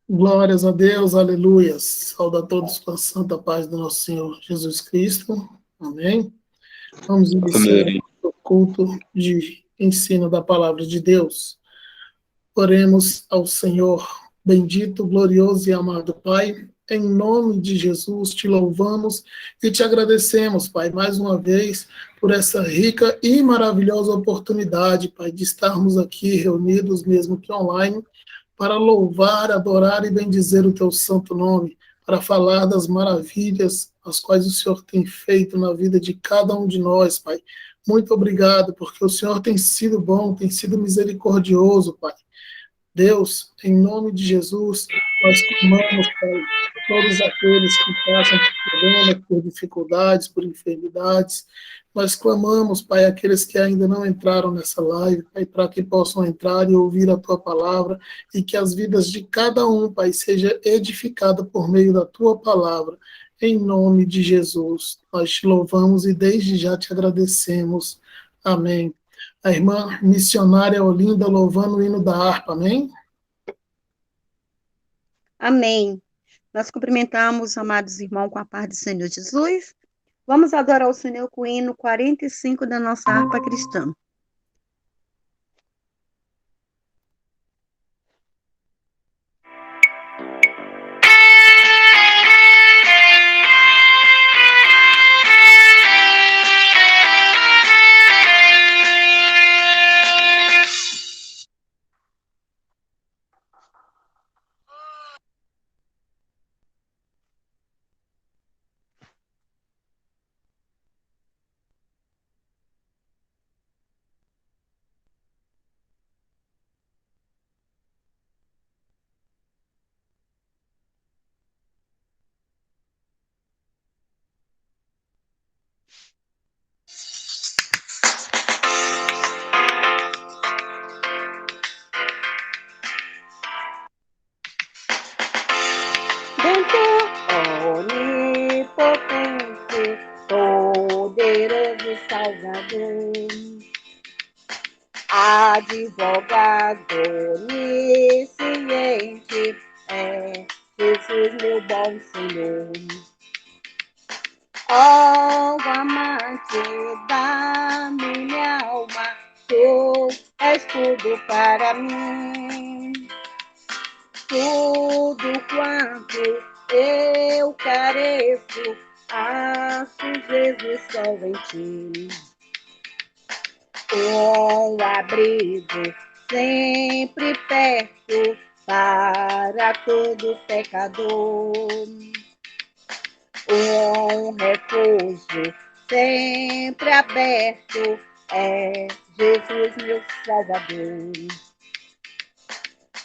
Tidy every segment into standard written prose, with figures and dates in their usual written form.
Glórias a Deus, aleluias. Saúde a todos com a santa paz do nosso Senhor Jesus Cristo. Amém. Vamos iniciar Amém. o culto de ensino da palavra de Deus. Oremos ao Senhor, bendito, glorioso e amado Pai. Em nome de Jesus, te louvamos e te agradecemos, Pai, mais uma vez, por essa rica e maravilhosa oportunidade, Pai, de estarmos aqui reunidos, mesmo que online, para louvar, adorar e bendizer o teu santo nome, para falar das maravilhas as quais o Senhor tem feito na vida de cada um de nós, Pai. Muito obrigado, porque o Senhor tem sido bom, tem sido misericordioso, Pai. Deus, em nome de Jesus, nós clamamos, Pai, por todos aqueles que passam por problemas, por dificuldades, por enfermidades. Nós clamamos, Pai, aqueles que ainda não entraram nessa live, Pai, para que possam entrar e ouvir a Tua palavra e que as vidas de cada um, Pai, seja edificada por meio da Tua palavra. Em nome de Jesus, nós te louvamos e desde já te agradecemos. Amém. A irmã missionária Olinda louvando o hino da harpa, amém? Amém. Nós cumprimentamos, amados irmãos, com a paz do Senhor Jesus. Vamos adorar o Senhor com o hino 45 da nossa harpa cristã. Onipotente, poderoso Salvador, advogado onisciente, é Jesus meu bom Senhor. Ó amante da minha alma, tu és tudo para mim. Tudo quanto eu careço, acho Jesus só em ti. Um abrigo sempre perto para todo pecador. Um refúgio sempre aberto é Jesus meu Salvador.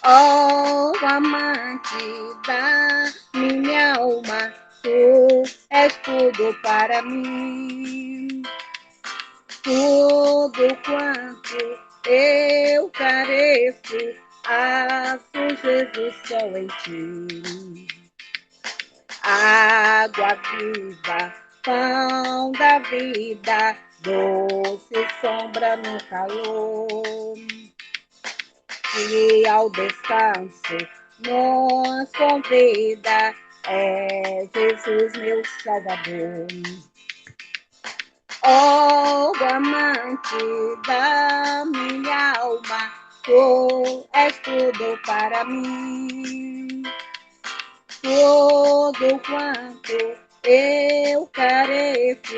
Ó amante da minha alma, tu és tudo para mim. Tudo quanto eu careço, acho Jesus só em ti. Água viva, pão da vida, doce sombra no calor. E ao descanso nos convida, é Jesus meu Salvador. Ó amante da minha alma, tu és tudo para mim. Tudo quanto eu careço,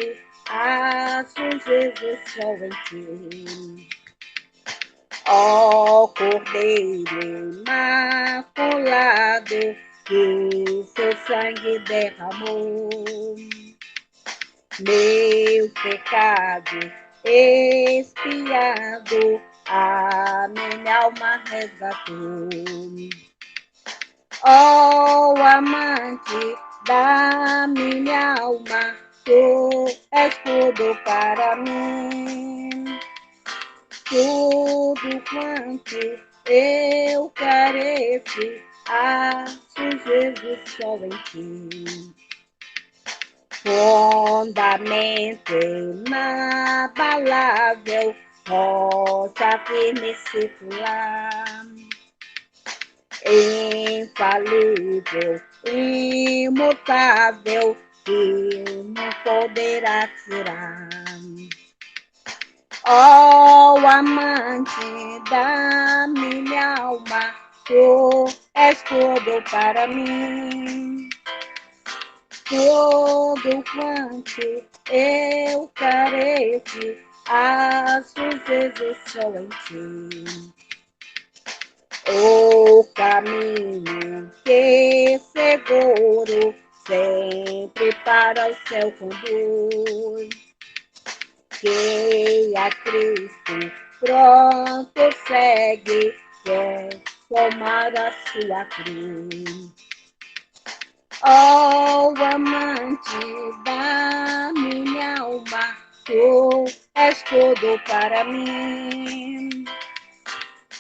acho Jesus só em ti. Ó Cordeiro imaculado, que seu sangue derramou, meu pecado expiado, a minha alma resgatou. Ó amante da minha alma, tu és tudo para mim. Tudo quanto eu careço, acho Jesus só em ti. Fundamento inabalável, rocha firme e circular. Em infalível, imutável, que não poderá tirar. Ó amante da minha alma, tu és tudo para mim. Tudo quanto eu careço, às vezes só em ti. O caminho que seguro sempre para o céu conduz. Que a Cristo pronto segue, quer tomar a sua cruz. Ó amante da minha alma, tu és tudo para mim.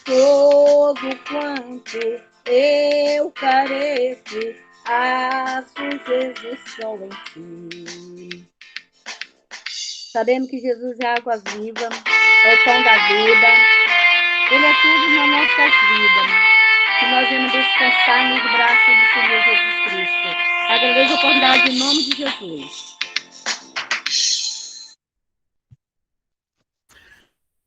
Tudo quanto eu careço, às vezes só em ti. Sabendo que Jesus é a água viva, é o pão da vida, Ele é tudo nas nossas vidas. Que nós vamos descansar nos braços do Senhor Jesus Cristo. Agradeço a oportunidade em nome de Jesus.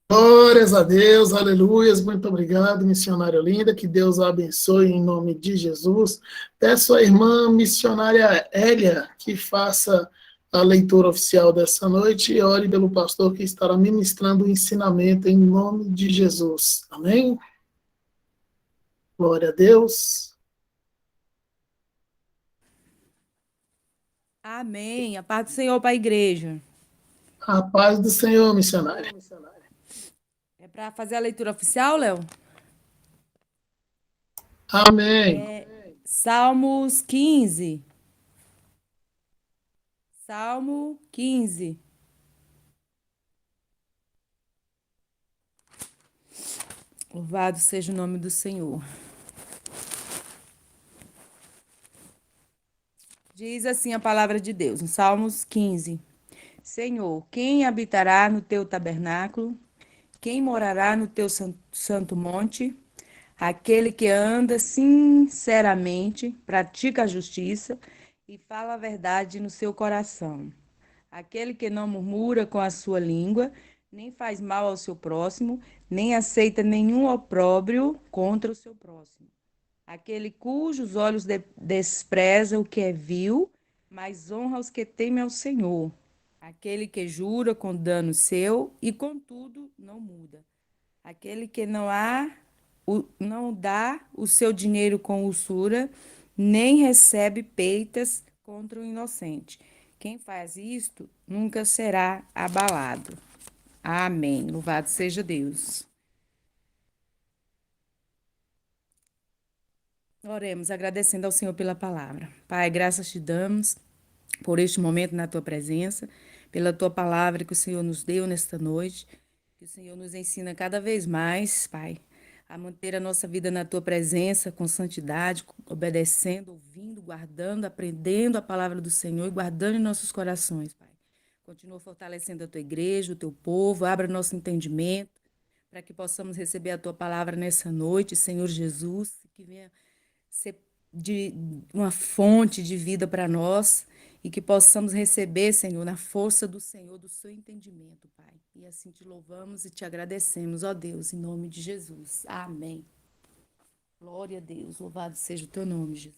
Glórias a Deus, aleluias, muito obrigado, missionária linda, que Deus a abençoe em nome de Jesus. Peço à irmã missionária Hélia que faça a leitura oficial dessa noite e ore pelo pastor que estará ministrando o ensinamento em nome de Jesus. Amém? Glória a Deus. Amém. A paz do Senhor para a igreja. A paz do Senhor, missionária. É para fazer a leitura oficial, Léo? Amém. Salmos 15. Salmo 15. Louvado seja o nome do Senhor. Diz assim a palavra de Deus, em Salmos 15. Senhor, quem habitará no teu tabernáculo? Quem morará no teu santo monte? Aquele que anda sinceramente, pratica a justiça e fala a verdade no seu coração. Aquele que não murmura com a sua língua, nem faz mal ao seu próximo, nem aceita nenhum opróbrio contra o seu próximo. Aquele cujos olhos despreza o que é vil, mas honra os que temem ao Senhor. Aquele que jura com dano seu e, contudo, não muda. Aquele que não dá o seu dinheiro com usura, nem recebe peitas contra o inocente. Quem faz isto nunca será abalado. Amém. Louvado seja Deus. Oremos, agradecendo ao Senhor pela palavra. Pai, graças te damos por este momento na tua presença, pela tua palavra que o Senhor nos deu nesta noite, que o Senhor nos ensina cada vez mais, Pai, a manter a nossa vida na tua presença com santidade, obedecendo, ouvindo, guardando, aprendendo a palavra do Senhor e guardando em nossos corações, Pai. Continua fortalecendo a tua igreja, o teu povo, abra nosso entendimento para que possamos receber a tua palavra nessa noite, Senhor Jesus, que venha ser de uma fonte de vida para nós e que possamos receber, Senhor, na força do Senhor, do seu entendimento, Pai. E assim te louvamos e te agradecemos, ó Deus, em nome de Jesus. Amém. Glória a Deus, louvado seja o teu nome, Jesus.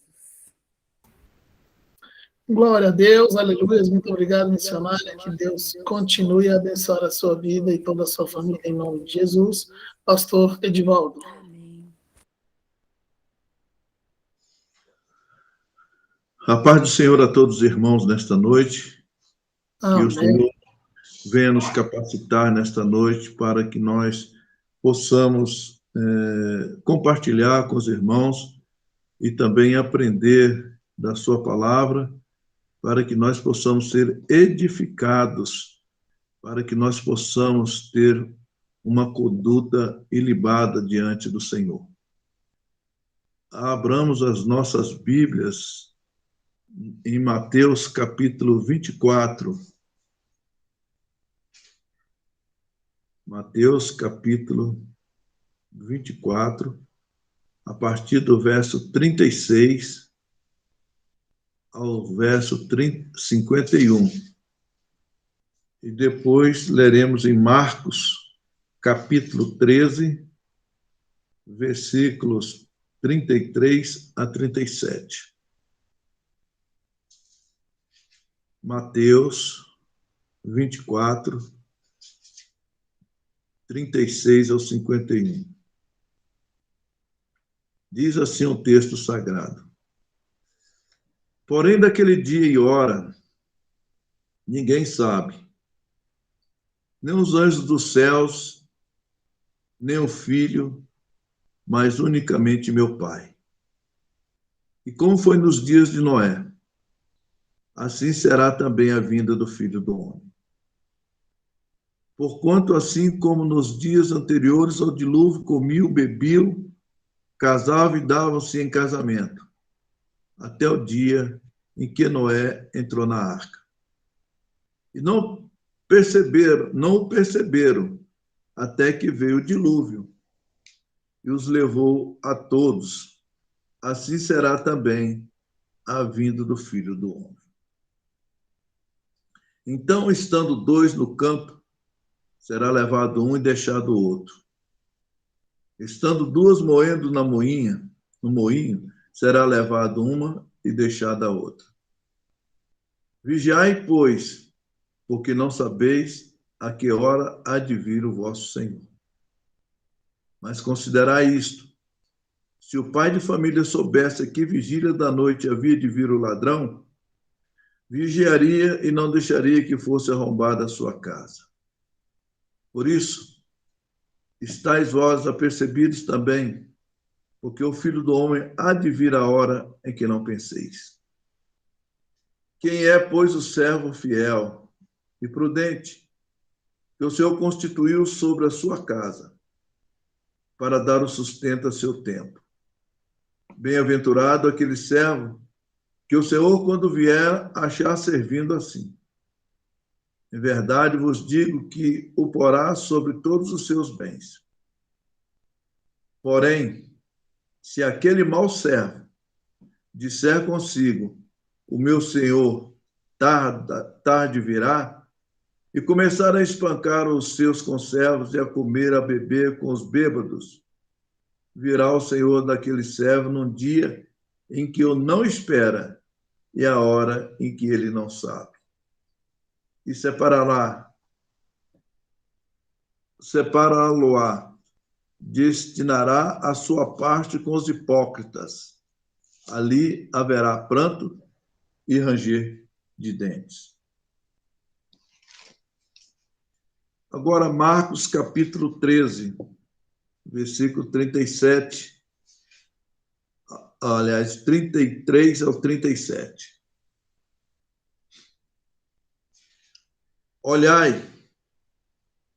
Glória a Deus, aleluia. Muito obrigado, missionária. Que Deus continue a abençoar a sua vida e toda a sua família, em nome de Jesus. Pastor Edivaldo. Amém. A paz do Senhor a todos os irmãos nesta noite. Que o Senhor Amém. venha nos capacitar nesta noite para que nós possamos compartilhar com os irmãos e também aprender da sua palavra, para que nós possamos ser edificados, para que nós possamos ter uma conduta ilibada diante do Senhor. Abramos as nossas Bíblias em Mateus capítulo 24. Mateus capítulo 24, a partir do verso 36 ao verso 51. E depois leremos em Marcos, capítulo 13, versículos 33 a 37. Mateus 24, 36 ao 51. Diz assim o texto sagrado: porém, daquele dia e hora, ninguém sabe, nem os anjos dos céus, nem o Filho, mas unicamente meu Pai. E como foi nos dias de Noé, assim será também a vinda do Filho do Homem. Porquanto, assim como nos dias anteriores ao dilúvio, comiam, bebiam, casavam e davam-se em casamento, até o dia em que Noé entrou na arca. E não o perceberam, até que veio o dilúvio e os levou a todos. Assim será também a vinda do Filho do Homem. Então, estando dois no campo, será levado um e deixado o outro. Estando duas moendo no moinho, será levado uma e deixada a outra. Vigiai, pois, porque não sabeis a que hora há de vir o vosso Senhor. Mas considerai isto: se o pai de família soubesse a que vigília da noite havia de vir o ladrão, vigiaria e não deixaria que fosse arrombada a sua casa. Por isso, estáis vós apercebidos também, porque o Filho do Homem há de vir a hora em que não penseis. Quem é, pois, o servo fiel e prudente, que o Senhor constituiu sobre a sua casa, para dar o sustento a seu tempo? Bem-aventurado aquele servo que o Senhor, quando vier, achar servindo assim. Em verdade vos digo que o porá sobre todos os seus bens. Porém, se aquele mau servo disser consigo: o meu senhor tarde virá, e começar a espancar os seus conservos e a comer, a beber com os bêbados, virá o Senhor daquele servo num dia em que o não espera e a hora em que ele não sabe. E separá-lo-á, destinará a sua parte com os hipócritas. Ali haverá pranto e ranger de dentes. Agora, Marcos, capítulo 13, versículo 37, aliás, 33 ao 37. Olhai,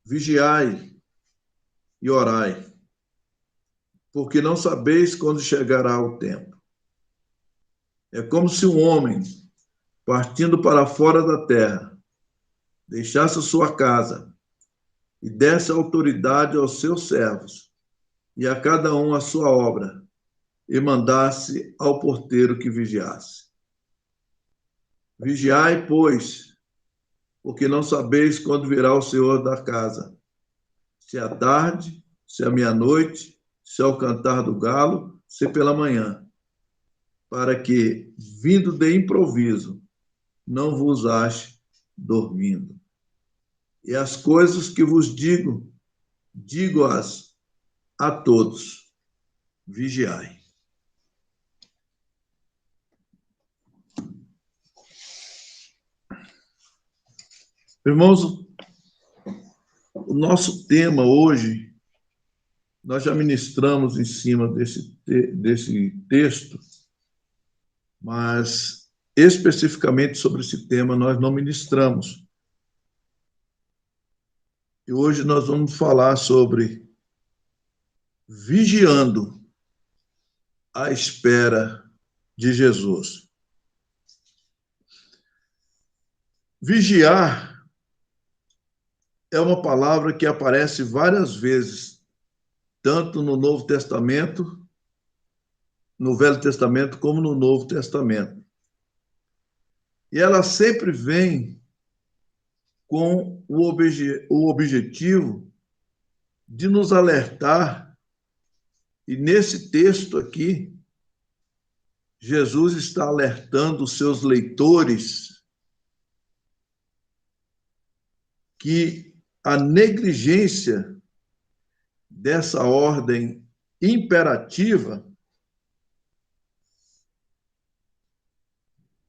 vigiai e orai, porque não sabeis quando chegará o tempo. É como se um homem, partindo para fora da terra, deixasse sua casa e desse autoridade aos seus servos, e a cada um a sua obra, e mandasse ao porteiro que vigiasse. Vigiai, pois, porque não sabeis quando virá o Senhor da casa, se à tarde, se à meia-noite, se ao cantar do galo, se pela manhã, para que, vindo de improviso, não vos ache dormindo. E as coisas que vos digo-as a todos: vigiai. Irmãos, o nosso tema hoje, nós já ministramos em cima desse texto, mas especificamente sobre esse tema nós não ministramos. E hoje nós vamos falar sobre vigiando à espera de Jesus. Vigiar é uma palavra que aparece várias vezes, tanto no Novo Testamento no Velho Testamento como no Novo Testamento. E ela sempre vem com o objetivo de nos alertar, e nesse texto aqui, Jesus está alertando os seus leitores que a negligência dessa ordem imperativa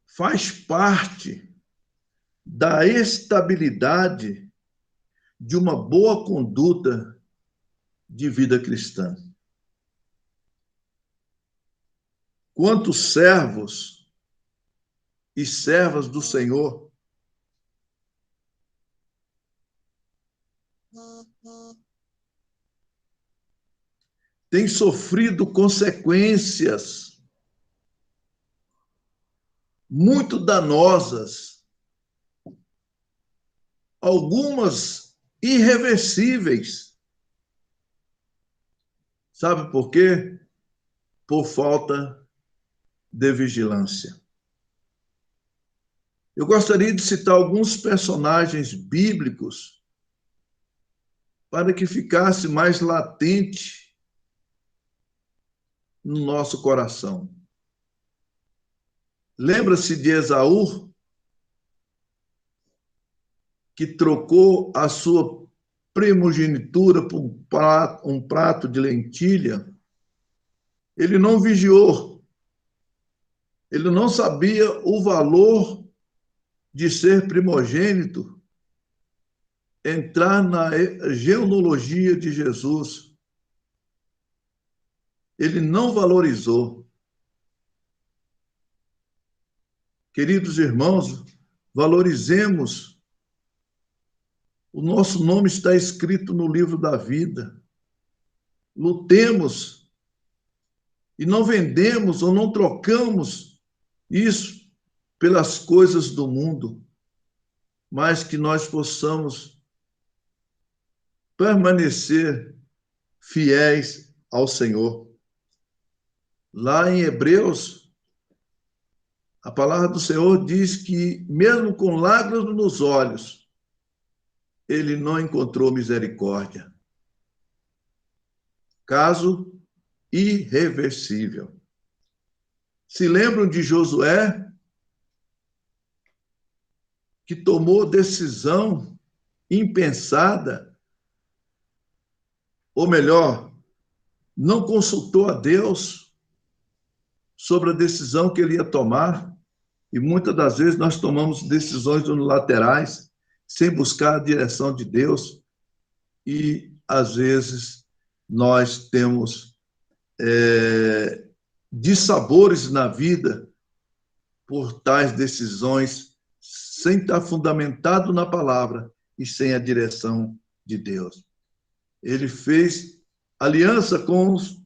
faz parte da estabilidade de uma boa conduta de vida cristã. Quantos servos e servas do Senhor têm sofrido consequências muito danosas, algumas irreversíveis. Sabe por quê? Por falta de vigilância. Eu gostaria de citar alguns personagens bíblicos para que ficasse mais latente no nosso coração. Lembra-se de Esaú, que trocou a sua primogenitura por um prato de lentilha? Ele não vigiou. Ele não sabia o valor de ser primogênito, entrar na genealogia de Jesus. Ele não valorizou. Queridos irmãos, valorizemos. O nosso nome está escrito no livro da vida. Lutemos e não vendemos ou não trocamos isso pelas coisas do mundo, mas que nós possamos permanecer fiéis ao Senhor. Lá em Hebreus, a palavra do Senhor diz que, mesmo com lágrimas nos olhos, ele não encontrou misericórdia. Caso irreversível. Se lembram de Josué, que tomou decisão impensada, ou melhor, não consultou a Deus sobre a decisão que ele ia tomar, e muitas das vezes nós tomamos decisões unilaterais, sem buscar a direção de Deus, e às vezes nós temos dissabores na vida por tais decisões, sem estar fundamentado na palavra e sem a direção de Deus. Ele fez aliança com os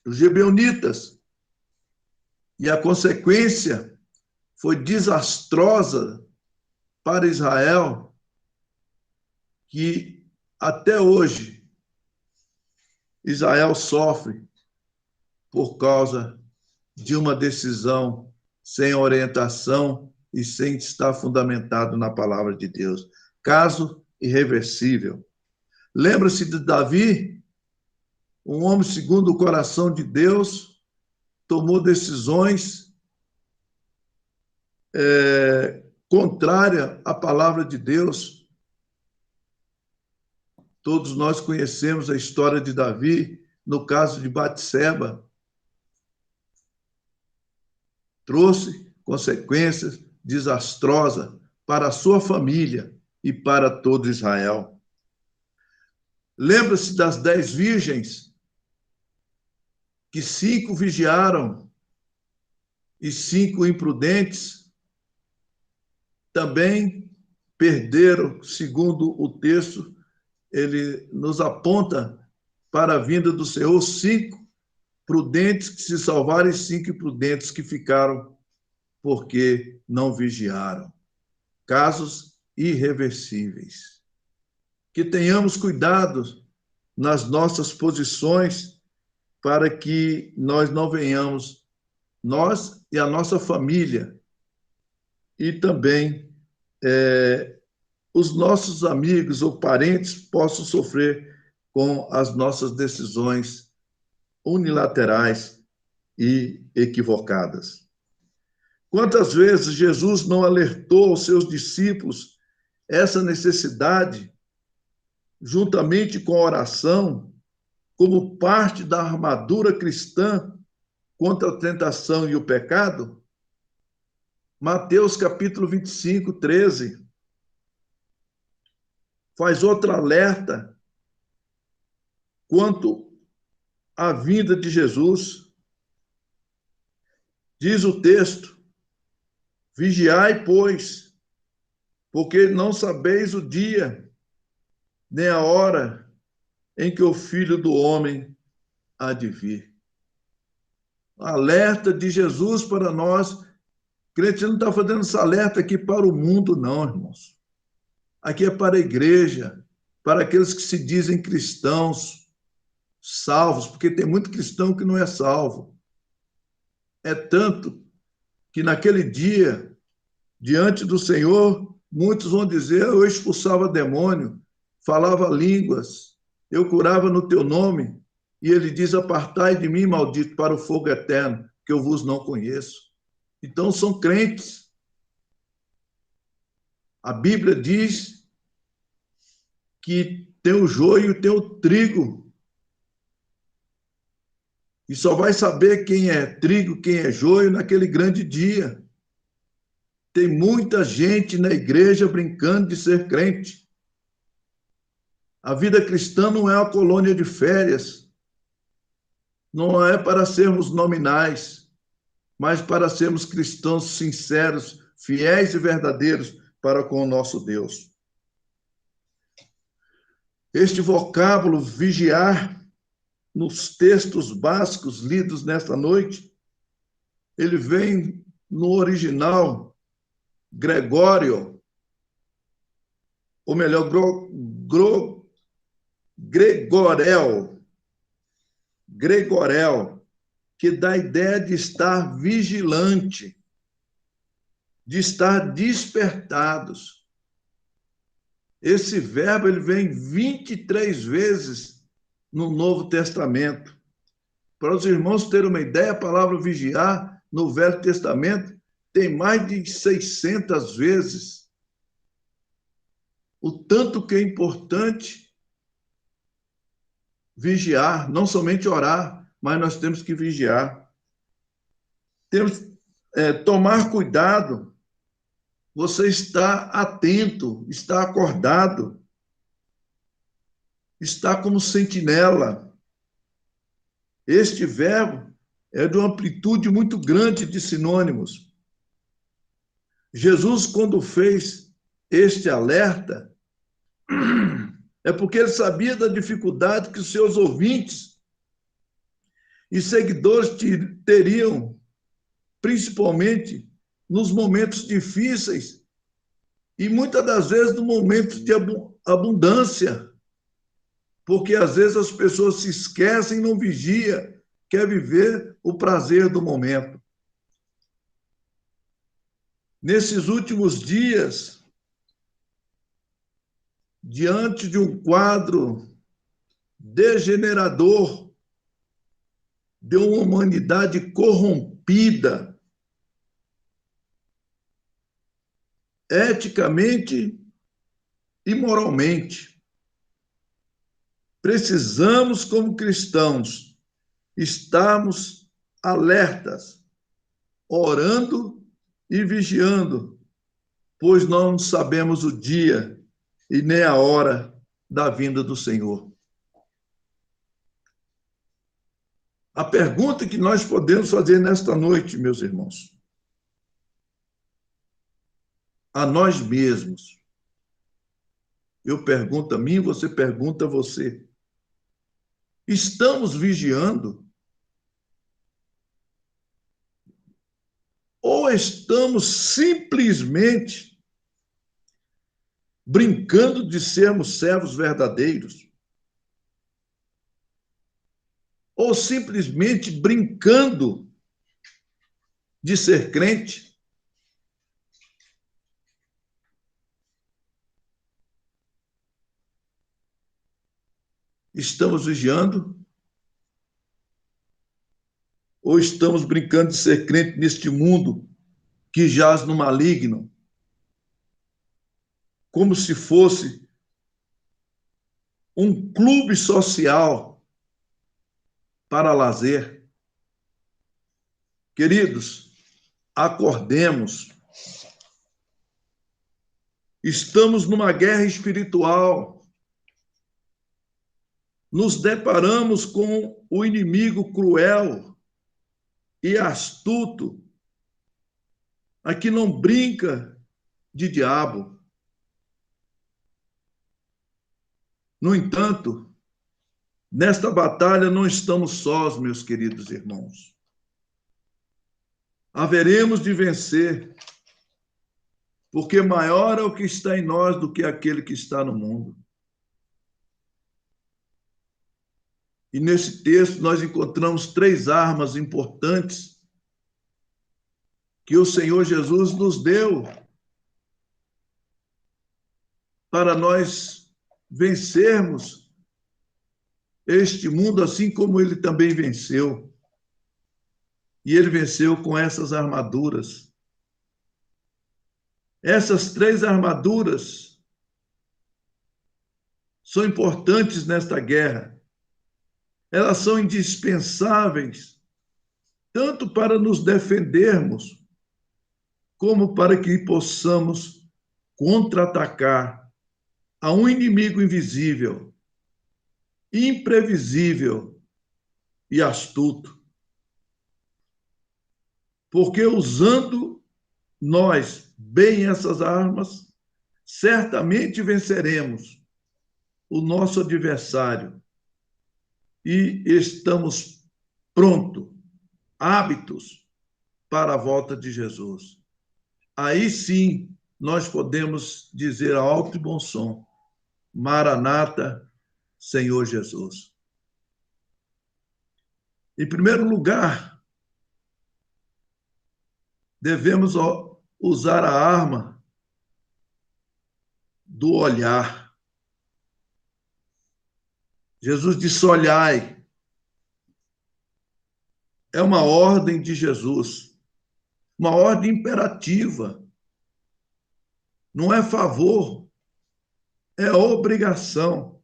gibeonitas, e a consequência foi desastrosa para Israel, que até hoje Israel sofre por causa de uma decisão sem orientação e sem estar fundamentado na palavra de Deus. Caso irreversível. Lembra-se de Davi, um homem segundo o coração de Deus, tomou decisões contrárias à palavra de Deus. Todos nós conhecemos a história de Davi, no caso de Batseba. Trouxe consequências desastrosas para a sua família e para todo Israel. Lembra-se das 10 virgens, que 5 vigiaram e 5 imprudentes também perderam, segundo o texto, ele nos aponta para a vinda do Senhor, 5 prudentes que se salvaram e 5 imprudentes que ficaram porque não vigiaram. Casos irreversíveis. Que tenhamos cuidado nas nossas posições para que nós não venhamos, nós e a nossa família, e também os nossos amigos ou parentes possam sofrer com as nossas decisões unilaterais e equivocadas. Quantas vezes Jesus não alertou aos seus discípulos essa necessidade, juntamente com a oração, como parte da armadura cristã contra a tentação e o pecado? Mateus capítulo 25, 13, faz outro alerta quanto à vinda de Jesus. Diz o texto: vigiai, pois, porque não sabeis o dia, nem a hora em que o Filho do Homem há de vir. Alerta de Jesus para nós. Crente não está fazendo esse alerta aqui para o mundo, não, irmãos. Aqui é para a igreja, para aqueles que se dizem cristãos, salvos, porque tem muito cristão que não é salvo. É tanto que naquele dia, diante do Senhor, muitos vão dizer: eu expulsava demônio, falava línguas, eu curava no teu nome. E ele diz: apartai de mim, maldito, para o fogo eterno, que eu vos não conheço. Então são crentes. A Bíblia diz que tem o joio e tem o trigo. E só vai saber quem é trigo, quem é joio naquele grande dia. Tem muita gente na igreja brincando de ser crente. A vida cristã não é uma colônia de férias. Não é para sermos nominais, mas para sermos cristãos sinceros, fiéis e verdadeiros para com o nosso Deus. Este vocábulo vigiar, nos textos básicos lidos nesta noite, ele vem no original Gregório, ou melhor, Gregorel, que dá a ideia de estar vigilante, de estar despertados. Esse verbo ele vem 23 vezes no Novo Testamento. Para os irmãos terem uma ideia, a palavra vigiar no Velho Testamento tem mais de 600 vezes. O tanto que é importante vigiar, não somente orar, mas nós temos que vigiar. Temos que tomar cuidado. Você está atento, está acordado, está como sentinela. Este verbo é de uma amplitude muito grande de sinônimos. Jesus, quando fez este alerta, é porque ele sabia da dificuldade que os seus ouvintes e seguidores teriam, principalmente nos momentos difíceis e muitas das vezes no momento de abundância, porque às vezes as pessoas se esquecem e não vigiam, quer viver o prazer do momento. Nesses últimos dias, diante de um quadro degenerador de uma humanidade corrompida, eticamente e moralmente, precisamos, como cristãos, estarmos alertas, orando e vigiando, pois não sabemos o dia e nem a hora da vinda do Senhor. A pergunta que nós podemos fazer nesta noite, meus irmãos, a nós mesmos. Eu pergunto a mim, você pergunta a você. Estamos vigiando? Ou estamos simplesmente brincando de sermos servos verdadeiros? ou simplesmente brincando de ser crente? Estamos vigiando? Ou estamos brincando de ser crente neste mundo que jaz no maligno, como se fosse um clube social para lazer? Queridos, acordemos. Estamos numa guerra espiritual. Nos deparamos com o inimigo cruel e astuto, a que não brinca de diabo. No entanto, nesta batalha não estamos sós, meus queridos irmãos. Haveremos de vencer, porque maior é o que está em nós do que aquele que está no mundo. E nesse texto nós encontramos 3 armas importantes que o Senhor Jesus nos deu para nós vencermos este mundo assim como ele também venceu. E ele venceu com essas armaduras. Essas 3 armaduras são importantes nesta guerra. Elas são indispensáveis, tanto para nos defendermos, como para que possamos contra-atacar a um inimigo invisível, imprevisível e astuto. Porque usando nós bem essas armas, certamente venceremos o nosso adversário e estamos prontos, hábitos para a volta de Jesus. Aí sim nós podemos dizer a alto e bom som: Maranata, Senhor Jesus. Em primeiro lugar, devemos usar a arma do olhar. Jesus disse: olhai. É uma ordem de Jesus, uma ordem imperativa. Não é favor, é obrigação.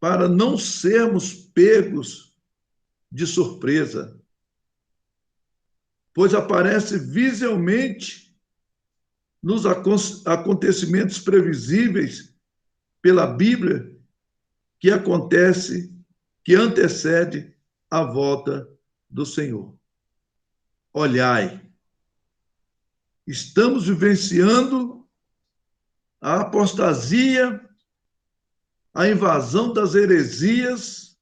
Para não sermos pegos de surpresa, pois aparece visivelmente nos acontecimentos previsíveis pela Bíblia que antecede a volta do Senhor. Olhai, estamos vivenciando a apostasia, a invasão das heresias,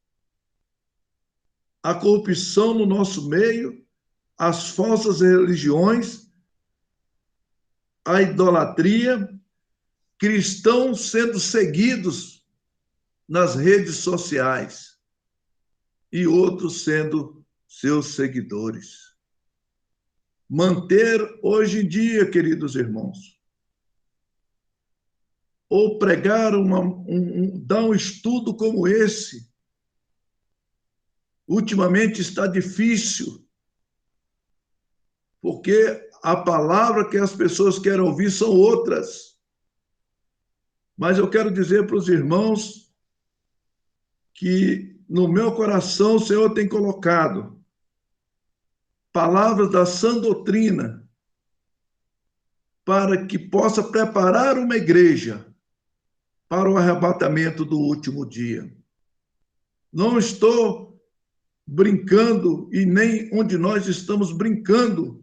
a corrupção no nosso meio, as falsas religiões, a idolatria, cristãos sendo seguidos nas redes sociais e outros sendo seus seguidores. Manter hoje em dia, queridos irmãos, ou pregar dar um estudo como esse, ultimamente está difícil, porque a palavra que as pessoas querem ouvir são outras. Mas eu quero dizer para os irmãos que no meu coração o Senhor tem colocado palavras da sã doutrina para que possa preparar uma igreja para o arrebatamento do último dia. Não estou brincando e nem um de nós estamos brincando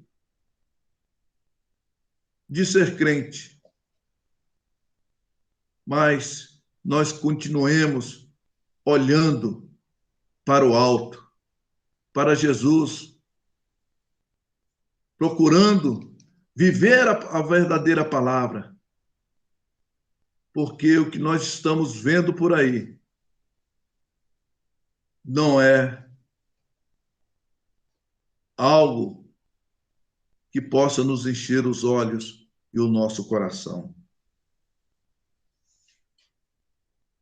de ser crente. Mas nós continuemos olhando para o alto, para Jesus, procurando viver a verdadeira palavra. porque o que nós estamos vendo por aí não é algo que possa nos encher os olhos e o nosso coração.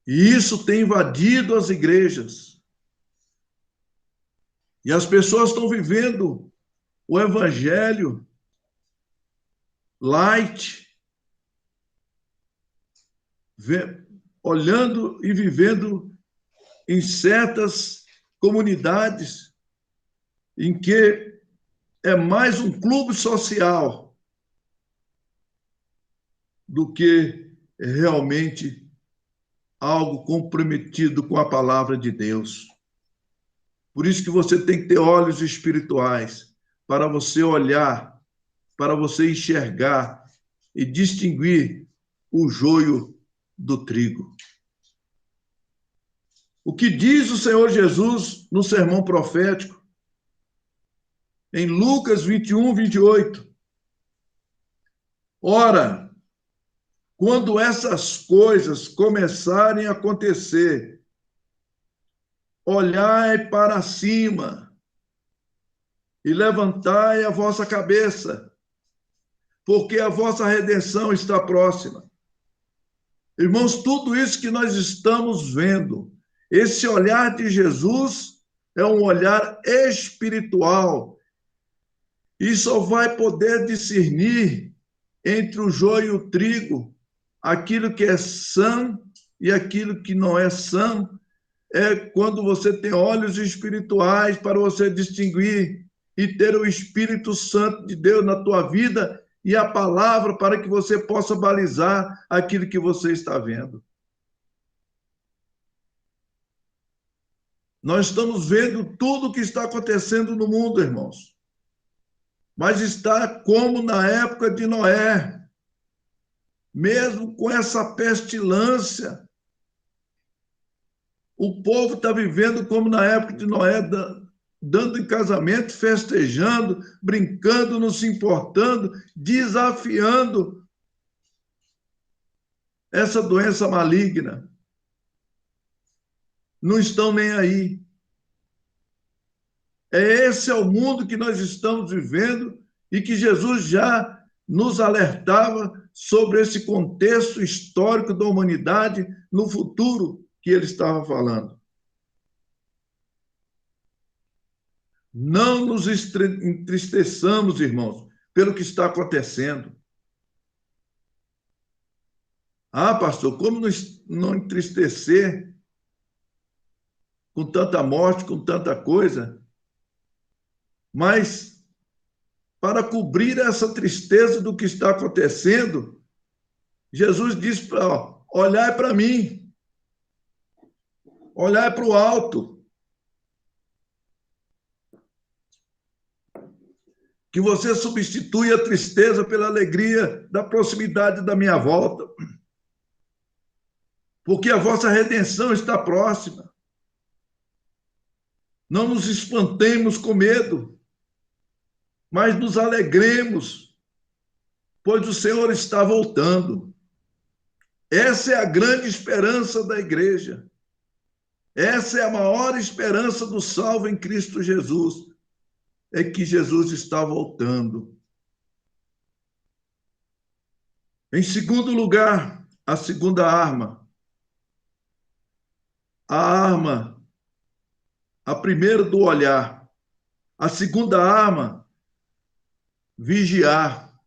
E isso tem invadido as igrejas. E as pessoas estão vivendo o evangelho light, olhando e vivendo em certas comunidades em que é mais um clube social do que realmente algo comprometido com a palavra de Deus. Por isso que você tem que ter olhos espirituais para você olhar, para você enxergar e distinguir o joio do trigo. O que diz o Senhor Jesus no sermão profético, em Lucas 21, 28? Ora, quando essas coisas começarem a acontecer, olhai para cima e levantai a vossa cabeça, porque a vossa redenção está próxima. Irmãos, tudo isso que nós estamos vendo, esse olhar de Jesus é um olhar espiritual e só vai poder discernir entre o joio e o trigo, aquilo que é sã e aquilo que não é sã, é quando você tem olhos espirituais para você distinguir e ter o Espírito Santo de Deus na tua vida e a palavra para que você possa balizar aquilo que você está vendo. Nós estamos vendo tudo o que está acontecendo no mundo, irmãos. Mas está como na época de Noé. Mesmo com essa pestilância, o povo está vivendo como na época de Noé, dando em casamento, festejando, brincando, não se importando, desafiando essa doença maligna. Não estão nem aí. Esse é o mundo que nós estamos vivendo e que Jesus já nos alertava sobre esse contexto histórico da humanidade no futuro que ele estava falando. Não nos entristeçamos, irmãos, pelo que está acontecendo. Ah, pastor, como não entristecer com tanta morte, com tanta coisa? Mas, para cobrir essa tristeza do que está acontecendo, Jesus disse para olhar para mim, olhar para o alto, que você substitui a tristeza pela alegria da proximidade da minha volta, porque a vossa redenção está próxima. Não nos espantemos com medo, mas nos alegremos, pois o Senhor está voltando. Essa é a grande esperança da igreja. Essa é a maior esperança do salvo em Cristo Jesus, é que Jesus está voltando. Em segundo lugar, a segunda arma. A primeira do olhar. A segunda arma, vigiar.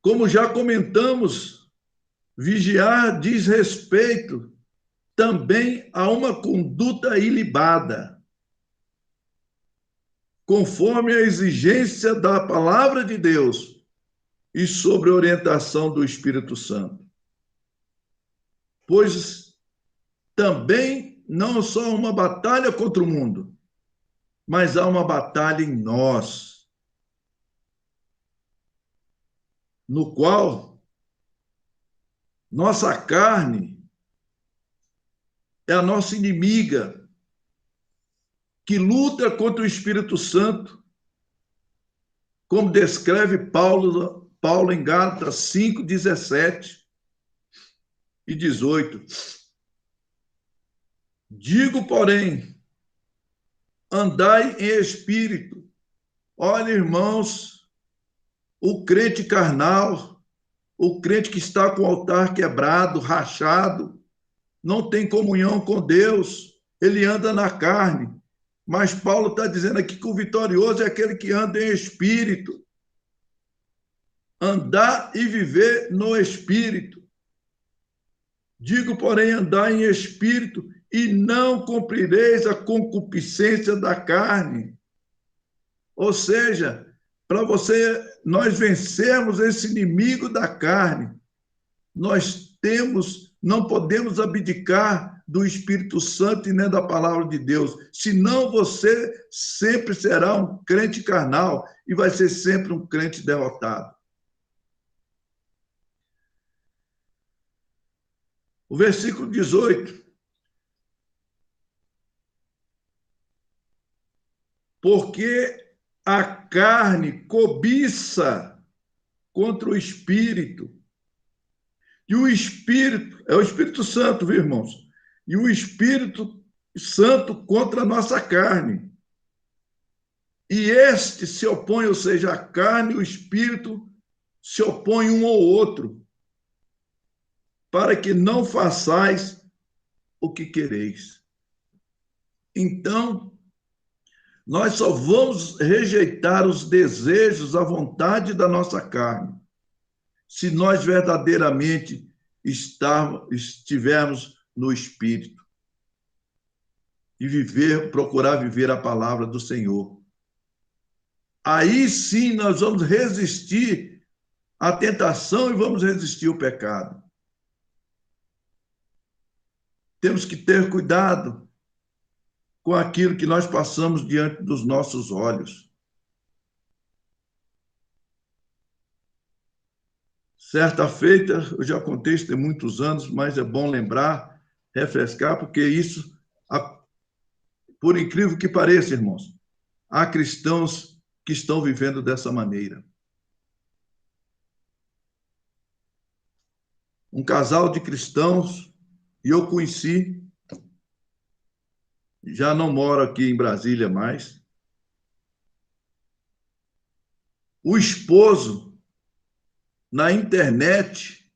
Como já comentamos, vigiar diz respeito também a uma conduta ilibada, conforme a exigência da palavra de Deus e sobre a orientação do Espírito Santo. Pois também não só uma batalha contra o mundo, mas há uma batalha em nós, no qual nossa carne é a nossa inimiga, que luta contra o Espírito Santo, como descreve Paulo em Gálatas 5:17. e 18. Digo, porém, andai em espírito. Olha, irmãos, o crente carnal, o crente que está com o altar quebrado, rachado, não tem comunhão com Deus, ele anda na carne. Mas Paulo está dizendo aqui que o vitorioso é aquele que anda em espírito. Andar e viver no espírito. Digo, porém, andar em espírito e não cumprireis a concupiscência da carne. Ou seja, para nós vencermos esse inimigo da carne, não podemos abdicar do Espírito Santo e nem da palavra de Deus, senão você sempre será um crente carnal e vai ser sempre um crente derrotado. O versículo 18. Porque a carne cobiça contra o Espírito, e o Espírito, é o Espírito Santo, viu, irmãos? E o Espírito Santo contra a nossa carne. E este se opõe, ou seja, a carne e o Espírito se opõem um ao outro, para que não façais o que quereis. Então, nós só vamos rejeitar os desejos, a vontade da nossa carne, se nós verdadeiramente estivermos no Espírito e procurar viver a palavra do Senhor. Aí sim nós vamos resistir à tentação e vamos resistir ao pecado. Temos que ter cuidado com aquilo que nós passamos diante dos nossos olhos. Certa feita, eu já contei isso tem muitos anos, mas é bom lembrar, refrescar, porque isso, por incrível que pareça, irmãos, há cristãos que estão vivendo dessa maneira. Um casal de cristãos, e eu conheci, já não moro aqui em Brasília mais, o esposo, na internet,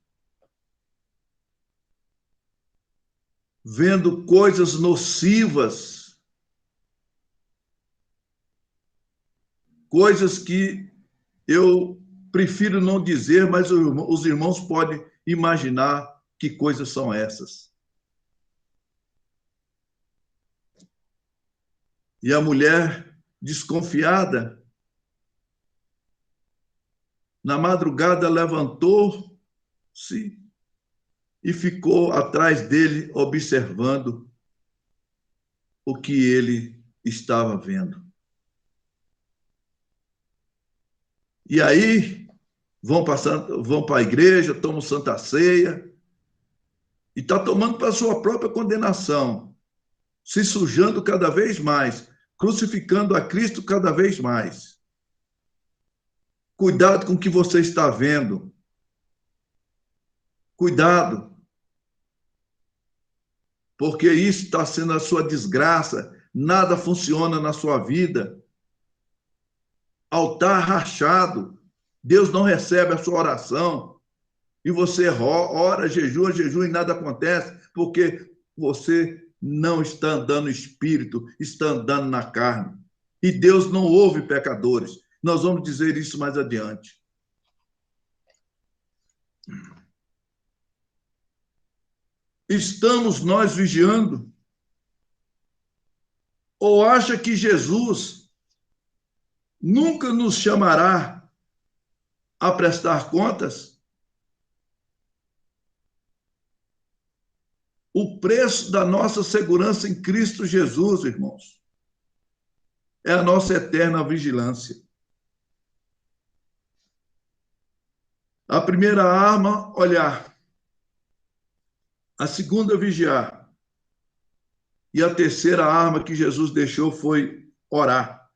vendo coisas nocivas, coisas que eu prefiro não dizer, mas os irmãos podem imaginar que coisas são essas. E a mulher, desconfiada, na madrugada levantou-se e ficou atrás dele, observando o que ele estava vendo. E aí vão para a igreja, tomam Santa Ceia, e está tomando para a sua própria condenação, se sujando cada vez mais, crucificando a Cristo cada vez mais. Cuidado com o que você está vendo. Cuidado. Porque isso está sendo a sua desgraça. Nada funciona na sua vida. Altar rachado. Deus não recebe a sua oração. E você ora, jejua e nada acontece, porque você não está andando no espírito, está andando na carne. E Deus não ouve pecadores. Nós vamos dizer isso mais adiante. Estamos nós vigiando? Ou acha que Jesus nunca nos chamará a prestar contas? O preço da nossa segurança em Cristo Jesus, irmãos, é a nossa eterna vigilância. A primeira arma, olhar. A segunda, vigiar. E a terceira arma que Jesus deixou foi orar.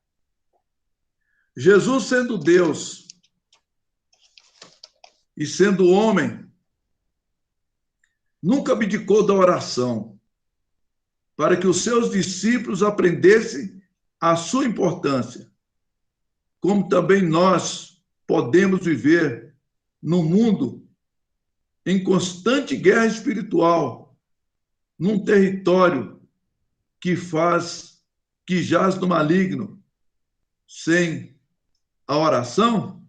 Jesus, sendo Deus e sendo homem, nunca abdicou da oração, para que os seus discípulos aprendessem a sua importância, como também nós podemos viver no mundo em constante guerra espiritual, num território que jaz no maligno, sem a oração.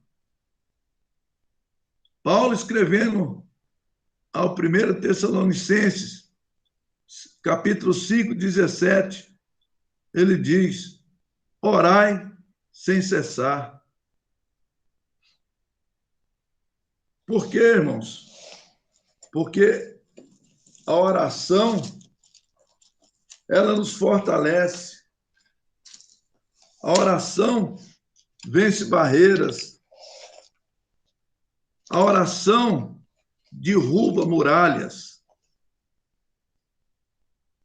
Paulo, escrevendo ao 1 Tessalonicenses, capítulo 5, 17, ele diz: orai sem cessar. Por quê, irmãos? Porque a oração, ela nos fortalece. A oração vence barreiras. A oração derruba muralhas.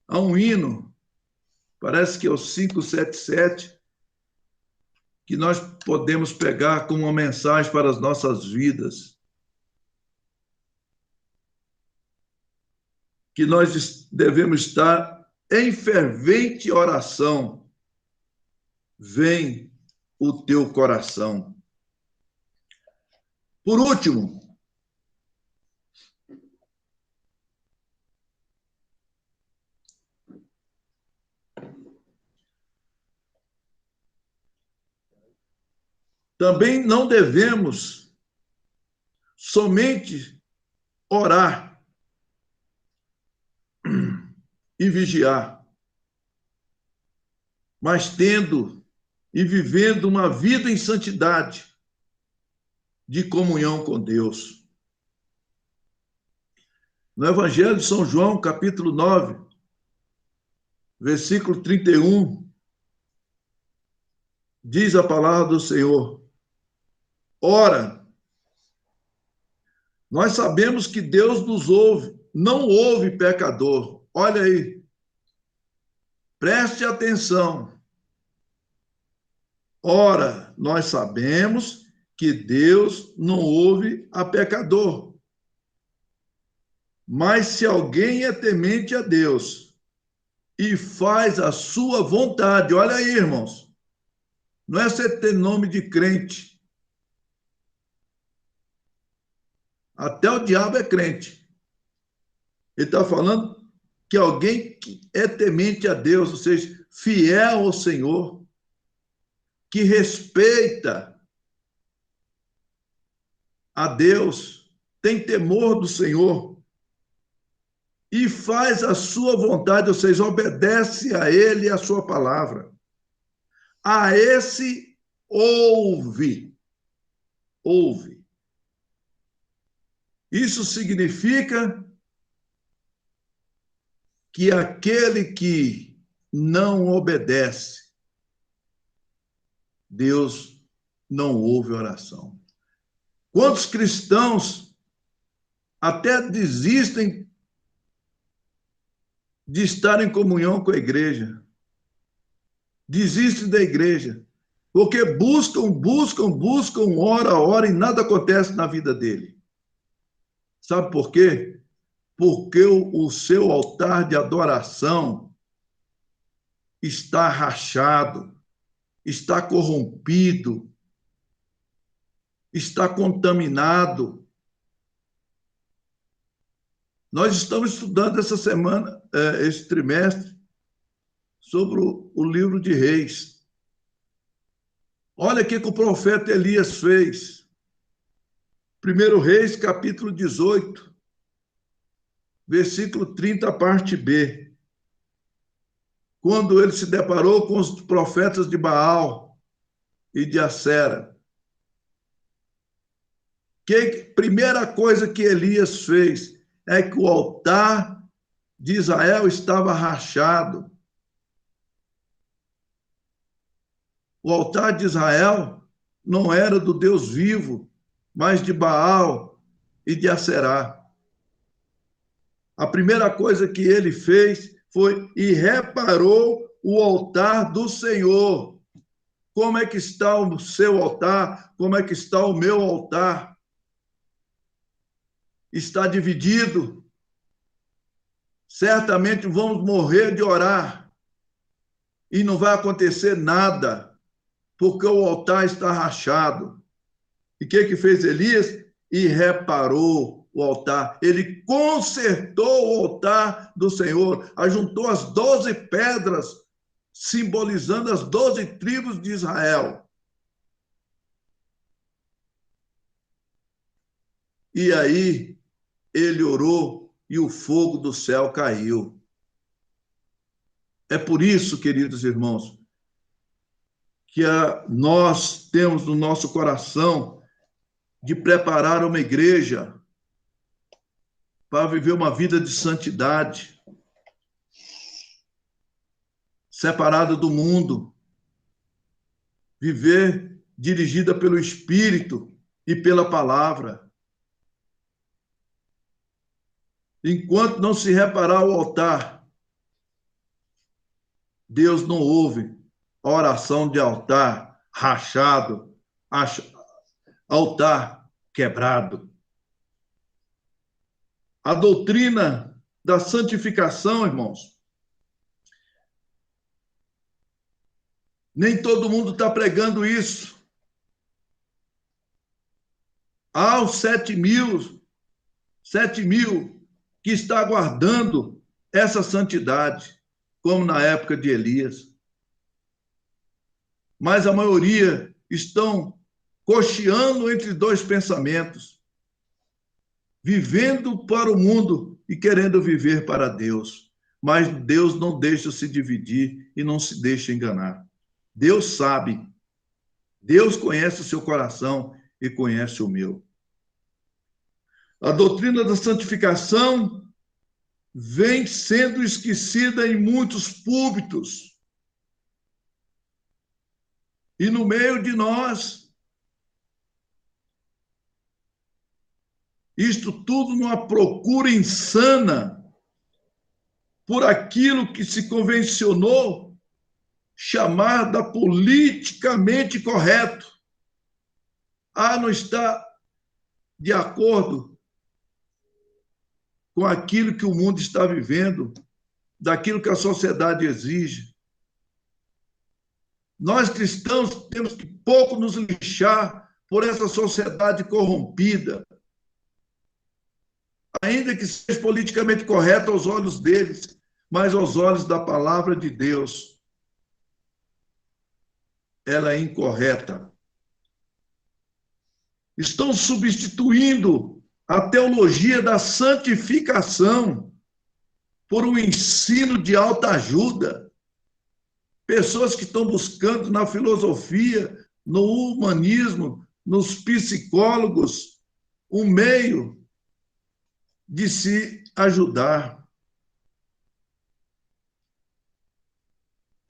Há um hino, parece que é o 577, que nós podemos pegar como uma mensagem para as nossas vidas. Que nós devemos estar em fervente oração. Vem o teu coração. Por último, também não devemos somente orar e vigiar, mas tendo e vivendo uma vida em santidade, de comunhão com Deus. No Evangelho de São João, capítulo 9, versículo 31, diz a palavra do Senhor: ora, nós sabemos que Deus nos ouve, não ouve pecador. Olha aí, preste atenção. Ora, nós sabemos que Deus não ouve a pecador. Mas se alguém é temente a Deus e faz a sua vontade, olha aí, irmãos, não é você ter nome de crente. Até o diabo é crente. Ele está falando que alguém que é temente a Deus, ou seja, fiel ao Senhor, que respeita a Deus, tem temor do Senhor e faz a sua vontade, ou seja, obedece a Ele e a sua palavra. A esse ouve. Ouve. Isso significa que aquele que não obedece, Deus não ouve oração. Quantos cristãos até desistem de estar em comunhão com a igreja, desistem da igreja, porque buscam, ora, e nada acontece na vida dele. Sabe por quê? Porque o seu altar de adoração está rachado, está corrompido, está contaminado. Nós estamos estudando essa semana, esse trimestre, sobre o livro de Reis. Olha o que o profeta Elias fez. 1 Reis, capítulo 18, versículo 30, parte B. Quando ele se deparou com os profetas de Baal e de Acera. Primeira coisa que Elias fez é que o altar de Israel estava rachado. O altar de Israel não era do Deus vivo, mas de Baal e de Acerá. A primeira coisa que ele fez foi e reparou o altar do Senhor. Como é que está o seu altar? Como é que está o meu altar? Está dividido. certamente vamos morrer de orar e não vai acontecer nada, porque o altar está rachado. E o que fez Elias? E reparou o altar. Ele consertou o altar do Senhor, ajuntou as 12 pedras, simbolizando as 12 tribos de Israel. E aí ele orou e o fogo do céu caiu. É por isso, queridos irmãos, que nós temos no nosso coração de preparar uma igreja para viver uma vida de santidade, separada do mundo, viver dirigida pelo Espírito e pela palavra. Enquanto não se reparar o altar, Deus não ouve a oração de altar rachado, altar quebrado. A doutrina da santificação, irmãos, nem todo mundo está pregando isso. Há os 7.000 que está aguardando essa santidade, como na época de Elias. Mas a maioria estão cocheando entre dois pensamentos, vivendo para o mundo e querendo viver para Deus. Mas Deus não deixa se dividir e não se deixa enganar. Deus sabe, Deus conhece o seu coração e conhece o meu. A doutrina da santificação vem sendo esquecida em muitos púlpitos. E no meio de nós, isto tudo numa procura insana por aquilo que se convencionou chamar da politicamente correto. Não está de acordo com aquilo que o mundo está vivendo, daquilo que a sociedade exige. Nós cristãos temos que pouco nos lixar por essa sociedade corrompida, ainda que seja politicamente correto aos olhos deles, mas aos olhos da palavra de Deus, ela é incorreta. Estão substituindo a teologia da santificação por um ensino de autoajuda. Pessoas que estão buscando na filosofia, no humanismo, nos psicólogos, um meio de se ajudar.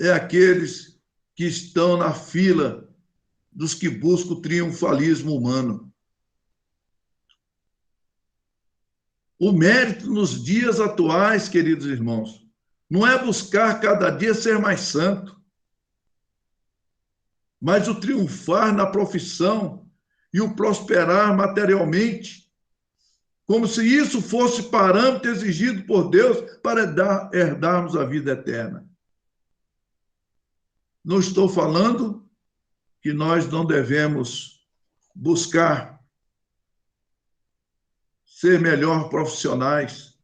É aqueles que estão na fila dos que buscam o triunfalismo humano. O mérito nos dias atuais, queridos irmãos, não é buscar cada dia ser mais santo, mas o triunfar na profissão e o prosperar materialmente, como se isso fosse parâmetro exigido por Deus para herdarmos a vida eterna. Não estou falando que nós não devemos buscar ser melhor profissionais,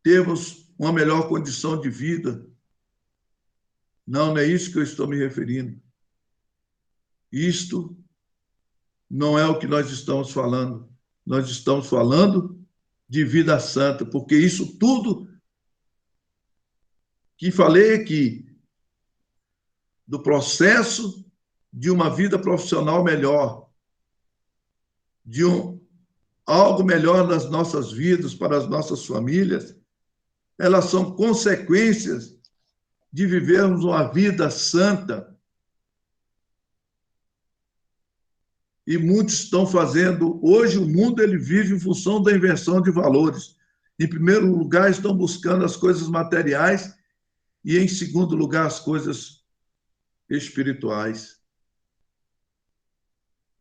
termos uma melhor condição de vida. Não é isso que eu estou me referindo. Isto não é o que nós estamos falando. Nós estamos falando de vida santa, porque isso tudo que falei aqui, do processo de uma vida profissional melhor, de algo melhor nas nossas vidas, para as nossas famílias, elas são consequências de vivermos uma vida santa. E muitos estão fazendo... Hoje o mundo ele vive em função da inversão de valores. Em primeiro lugar, estão buscando as coisas materiais e, em segundo lugar, as coisas espirituais.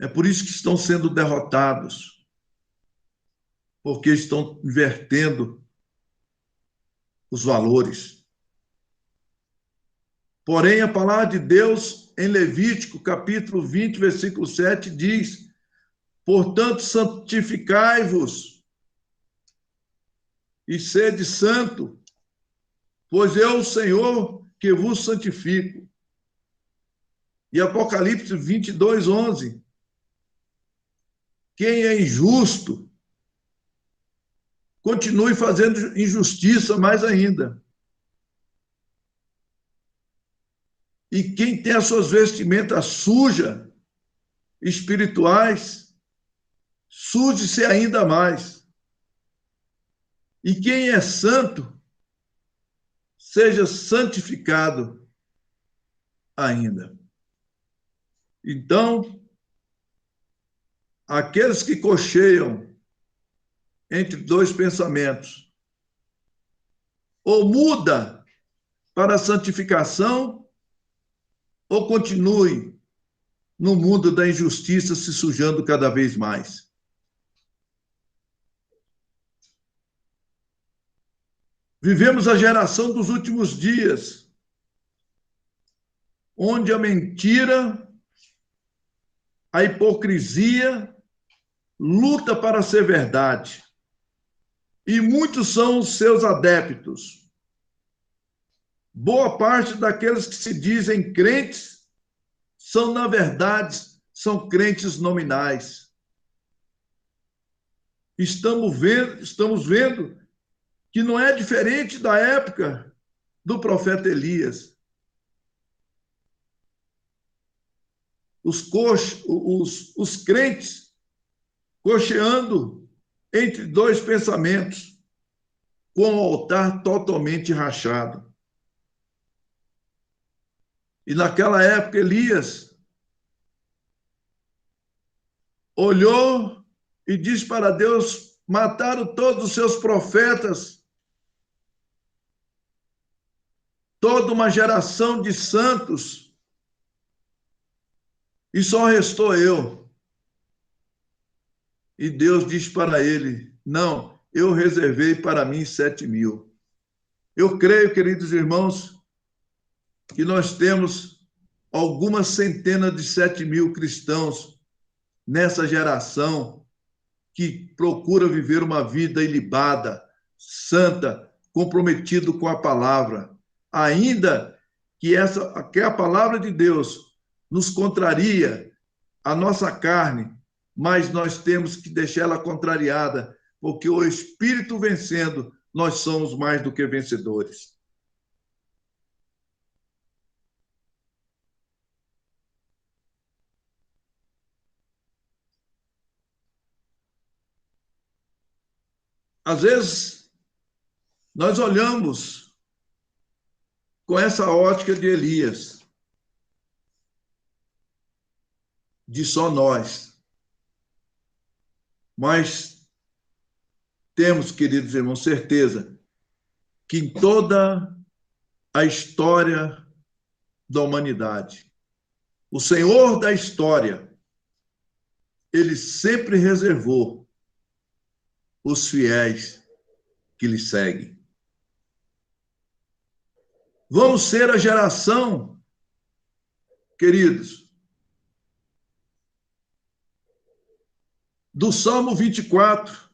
É por isso que estão sendo derrotados. porque estão invertendo os valores. Porém, a palavra de Deus, em Levítico, capítulo 20, versículo 7, diz: portanto, santificai-vos e sede santo, pois eu, o Senhor, que vos santifico. E Apocalipse 22, 11. Quem é injusto, continue fazendo injustiça mais ainda. E quem tem as suas vestimentas sujas, espirituais, suje-se ainda mais. E quem é santo, seja santificado ainda. Então, aqueles que cocheiam entre dois pensamentos, ou muda para a santificação, ou continue no mundo da injustiça se sujando cada vez mais. Vivemos a geração dos últimos dias, onde a mentira, a hipocrisia luta para ser verdade. E muitos são os seus adeptos. Boa parte daqueles que se dizem crentes são, na verdade, são crentes nominais. Estamos vendo que não é diferente da época do profeta Elias. Os crentes cocheando entre dois pensamentos, com o altar totalmente rachado. E naquela época, Elias olhou e disse para Deus: mataram todos os seus profetas, toda uma geração de santos, e só restou eu. E Deus diz para ele: não, eu reservei para mim 7.000. Eu creio, queridos irmãos, que nós temos algumas centenas de 7.000 cristãos nessa geração que procura viver uma vida ilibada, santa, comprometido com a palavra. Ainda que a palavra de Deus nos contraria a nossa carne, mas nós temos que deixar ela contrariada, porque o Espírito vencendo, nós somos mais do que vencedores. Às vezes, nós olhamos com essa ótica de Elias, de só nós. Mas temos, queridos irmãos, certeza que em toda a história da humanidade, o Senhor da história, ele sempre reservou os fiéis que lhe seguem. Vamos ser a geração, queridos, do Salmo 24,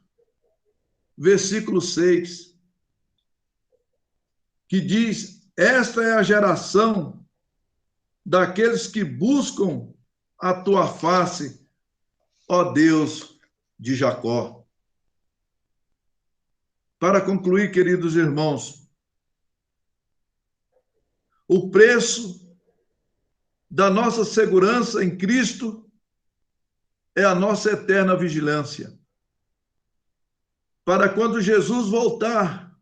versículo 6, que diz: esta é a geração daqueles que buscam a tua face, ó Deus de Jacó. Para concluir, queridos irmãos, o preço da nossa segurança em Cristo é a nossa eterna vigilância. Para quando Jesus voltar,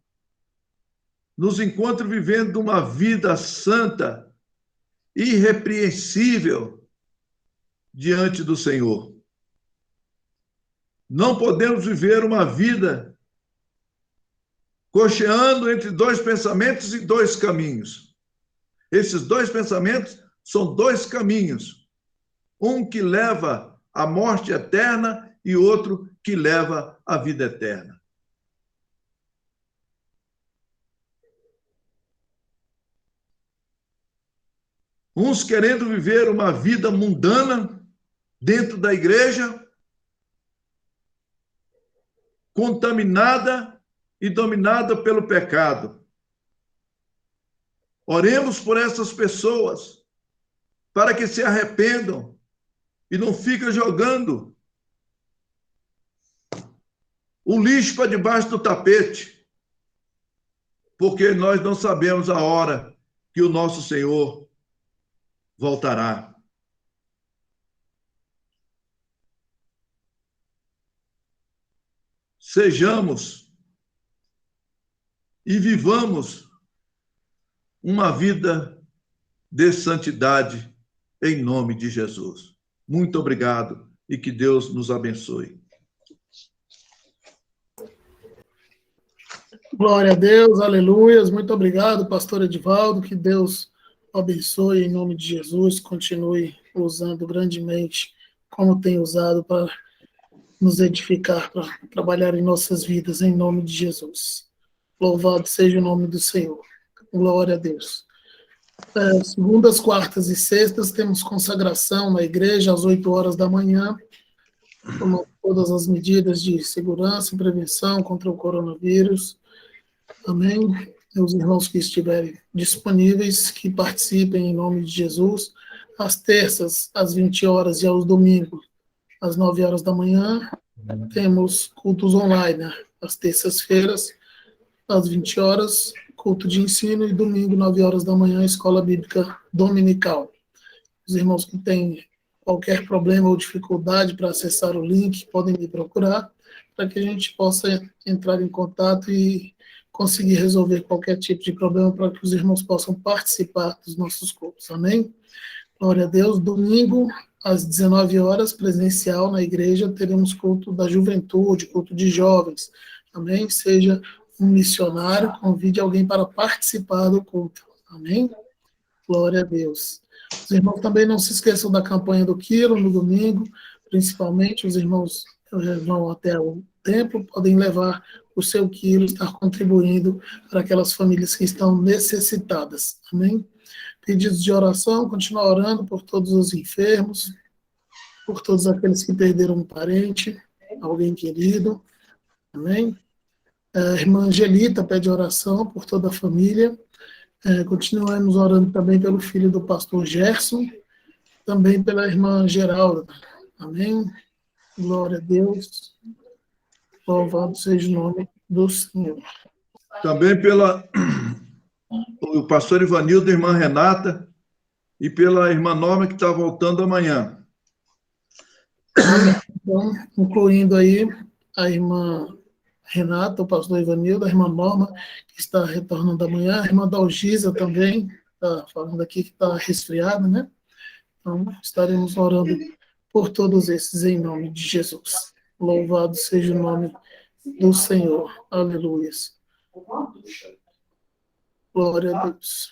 nos encontre vivendo uma vida santa, irrepreensível diante do Senhor. Não podemos viver uma vida cocheando entre dois pensamentos e dois caminhos. Esses dois pensamentos são dois caminhos. Um que leva à morte eterna e outro que leva à vida eterna. Uns querendo viver uma vida mundana dentro da igreja, contaminada e dominada pelo pecado. Oremos por essas pessoas, para que se arrependam e não fiquem jogando o lixo para debaixo do tapete, porque nós não sabemos a hora que o nosso Senhor voltará. Sejamos e vivamos uma vida de santidade em nome de Jesus. Muito obrigado e que Deus nos abençoe. Glória a Deus, aleluias. Muito obrigado, pastor Edivaldo. Que Deus abençoe em nome de Jesus. Continue usando grandemente como tem usado para nos edificar, para trabalhar em nossas vidas, em nome de Jesus. Louvado seja o nome do Senhor. Glória a Deus. Segundas, quartas e sextas temos consagração na igreja às 8 horas da manhã, com todas as medidas de segurança e prevenção contra o coronavírus. Amém. Os irmãos que estiverem disponíveis, que participem em nome de Jesus. Às terças, às 20 horas e aos domingos, às 9 horas da manhã, temos cultos online. Às terças-feiras, às 20 horas, culto de ensino, e domingo, 9 horas da manhã, escola bíblica dominical. Os irmãos que têm qualquer problema ou dificuldade para acessar o link, podem me procurar, para que a gente possa entrar em contato e conseguir resolver qualquer tipo de problema, para que os irmãos possam participar dos nossos cultos. Amém? Glória a Deus. Domingo, às 19 horas, presencial na igreja, teremos culto da juventude, culto de jovens. Amém? Seja um missionário, convide alguém para participar do culto. Amém? Glória a Deus. Os irmãos também não se esqueçam da campanha do quilo no domingo, principalmente os irmãos vão até o templo, podem levar o seu quilo, estar contribuindo para aquelas famílias que estão necessitadas. Amém? Pedidos de oração, continuar orando por todos os enfermos, por todos aqueles que perderam um parente, alguém querido. Amém? A irmã Angelita pede oração por toda a família. Continuamos orando também pelo filho do pastor Gerson, também pela irmã Geralda. Amém? Glória a Deus. Louvado seja o nome do Senhor. Também o pastor Ivanildo, a irmã Renata, e pela irmã Norma, que está voltando amanhã. Então, incluindo aí a irmã Renata, o pastor Ivanildo, a irmã Norma, que está retornando amanhã, a irmã Dalgisa também, está falando aqui que está resfriada, né? Então, estaremos orando por todos esses em nome de Jesus. Louvado seja o nome do Senhor. Aleluia. Glória a Deus.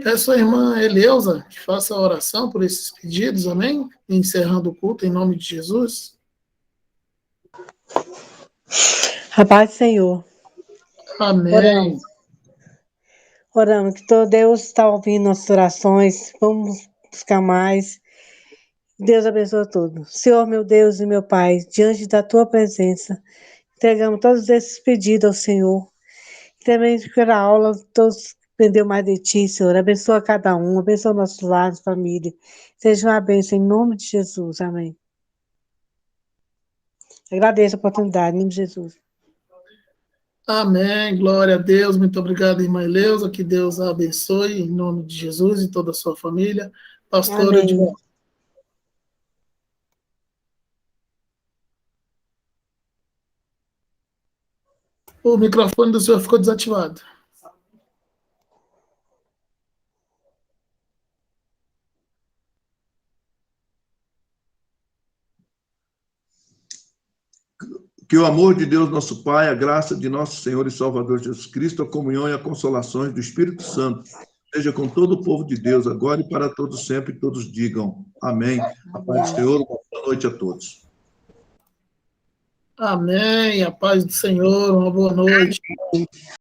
Peço à irmã Eleusa que faça a oração por esses pedidos, amém? Encerrando o culto em nome de Jesus. A paz do Senhor. Amém. Oramos que todo Deus está ouvindo nossas orações. Vamos buscar mais. Deus abençoe tudo. Senhor, meu Deus e meu Pai, diante da tua presença, entregamos todos esses pedidos ao Senhor. Também pela aula, todos aprendeu mais de ti, Senhor. Abençoa cada um, abençoa nossos lares, família. Seja uma bênção em nome de Jesus. Amém. Agradeço a oportunidade, em nome de Jesus. Amém. Glória a Deus. Muito obrigado, irmã Eleusa. Que Deus a abençoe em nome de Jesus e toda a sua família. Pastora Edvaldo. O microfone do senhor ficou desativado. Que o amor de Deus, nosso Pai, a graça de nosso Senhor e Salvador Jesus Cristo, a comunhão e a consolação do Espírito Santo, seja com todo o povo de Deus, agora e para todos sempre, e todos digam amém. A paz do Senhor, boa noite a todos. Amém. A paz do Senhor, uma boa noite.